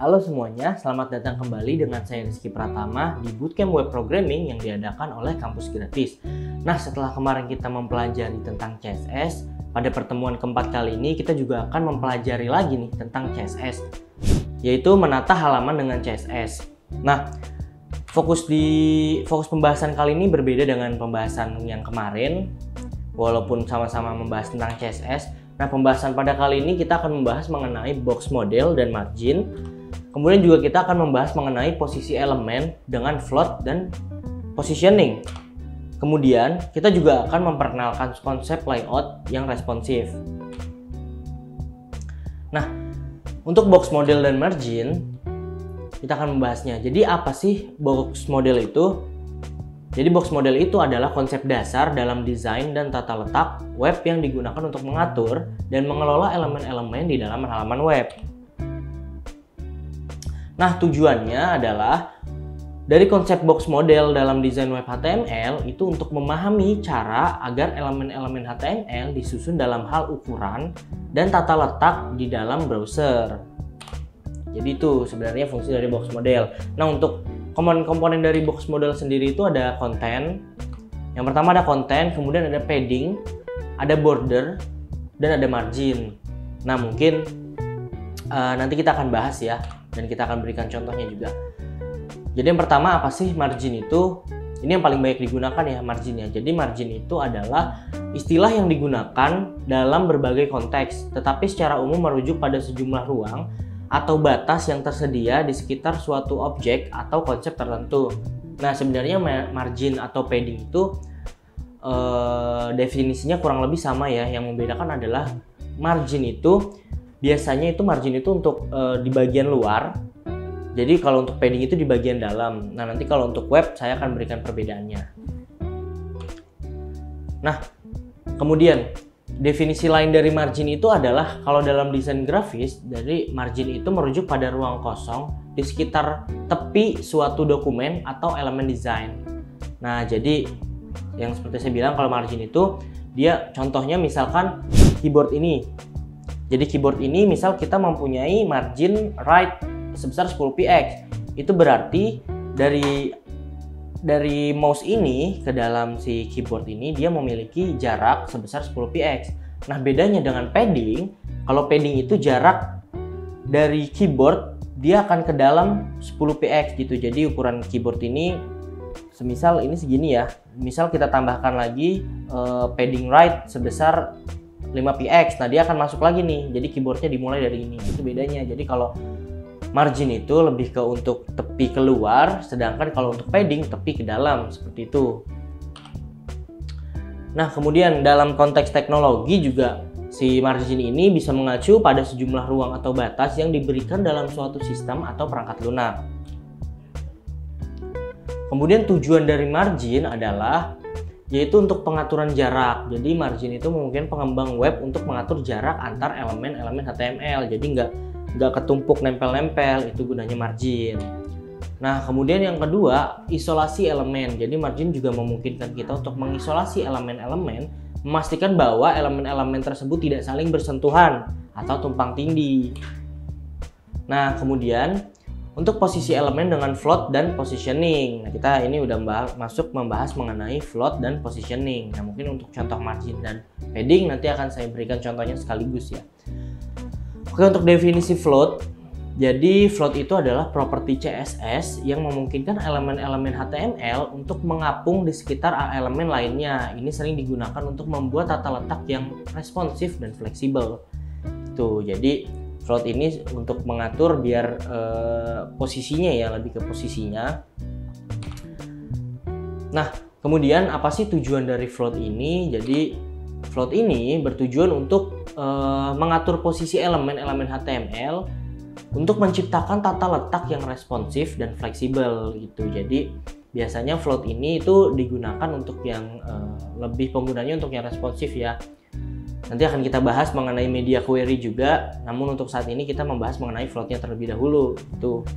Halo semuanya, selamat datang kembali dengan saya Rizky Pratama di Bootcamp Web Programming yang diadakan oleh Kampus Gratis. Nah, setelah kemarin kita mempelajari tentang CSS, pada pertemuan keempat kali ini kita juga akan mempelajari lagi nih tentang CSS, yaitu menata halaman dengan CSS. Nah, fokus pembahasan kali ini berbeda dengan pembahasan yang kemarin, walaupun sama-sama membahas tentang CSS. Nah, pembahasan pada kali ini kita akan membahas mengenai box model dan margin. Kemudian juga kita akan membahas mengenai posisi elemen dengan float dan positioning. Kemudian kita juga akan memperkenalkan konsep layout yang responsif. Nah, untuk box model dan margin kita akan membahasnya. Jadi apa sih box model itu? Jadi box model itu adalah konsep dasar dalam desain dan tata letak web yang digunakan untuk mengatur dan mengelola elemen-elemen di dalam halaman web. Nah, tujuannya adalah dari konsep box model dalam desain web HTML itu untuk memahami cara agar elemen-elemen HTML disusun dalam hal ukuran dan tata letak di dalam browser. Jadi itu sebenarnya fungsi dari box model. Nah, untuk komponen-komponen dari box model sendiri itu ada konten. Yang pertama ada konten, kemudian ada padding, ada border, dan ada margin. Nah, mungkin nanti kita akan bahas ya, dan kita akan berikan contohnya juga. Jadi yang pertama apa sih margin itu? Ini yang paling banyak digunakan ya marginnya. Jadi margin itu adalah istilah yang digunakan dalam berbagai konteks, tetapi secara umum merujuk pada sejumlah ruang atau batas yang tersedia di sekitar suatu objek atau konsep tertentu. Nah, sebenarnya margin atau padding itu definisinya kurang lebih sama ya. Yang membedakan adalah margin itu biasanya margin itu untuk di bagian luar. Jadi kalau untuk padding itu di bagian dalam. Nah, nanti kalau untuk web saya akan berikan perbedaannya. Nah, kemudian definisi lain dari margin itu adalah kalau dalam desain grafis, dari margin itu merujuk pada ruang kosong di sekitar tepi suatu dokumen atau elemen desain. Nah, jadi yang seperti saya bilang kalau margin itu dia contohnya misalkan keyboard ini. Jadi keyboard ini misal kita mempunyai margin right sebesar 10px. Itu berarti dari mouse ini ke dalam si keyboard ini dia memiliki jarak sebesar 10px. Nah, bedanya dengan padding, kalau padding itu jarak dari keyboard dia akan ke dalam 10px gitu. Jadi ukuran keyboard ini semisal ini segini ya. Misal kita tambahkan lagi padding right sebesar 5px. Nah, dia akan masuk lagi nih. Jadi keyboardnya dimulai dari ini. Itu bedanya. Jadi kalau margin itu lebih ke untuk tepi keluar, sedangkan kalau untuk padding tepi ke dalam, seperti itu. Nah, kemudian dalam konteks teknologi juga si margin ini bisa mengacu pada sejumlah ruang atau batas yang diberikan dalam suatu sistem atau perangkat lunak. Kemudian tujuan dari margin adalah yaitu untuk pengaturan jarak. Jadi margin itu mungkin pengembang web untuk mengatur jarak antar elemen-elemen HTML. Jadi nggak ketumpuk nempel-nempel, itu gunanya margin. Nah, kemudian yang kedua, isolasi elemen. Jadi margin juga memungkinkan kita untuk mengisolasi elemen-elemen, memastikan bahwa elemen-elemen tersebut tidak saling bersentuhan atau tumpang tindih. Nah, kemudian untuk posisi elemen dengan float dan positioning. Nah, kita ini udah masuk membahas mengenai float dan positioning. Nah, mungkin untuk contoh margin dan padding nanti akan saya berikan contohnya sekaligus ya. Oke, untuk definisi float. Jadi float itu adalah properti CSS yang memungkinkan elemen-elemen HTML untuk mengapung di sekitar elemen lainnya. Ini sering digunakan untuk membuat tata letak yang responsif dan fleksibel. Tuh, jadi float ini untuk mengatur biar posisinya ya, lebih ke posisinya. Nah, kemudian apa sih tujuan dari float ini? Jadi float ini bertujuan untuk mengatur posisi elemen-elemen HTML untuk menciptakan tata letak yang responsif dan fleksibel gitu. Jadi biasanya float ini itu digunakan untuk yang lebih penggunanya untuk yang responsif ya. Nanti akan kita bahas mengenai media query juga, namun untuk saat ini kita membahas mengenai floatnya terlebih dahulu. Itu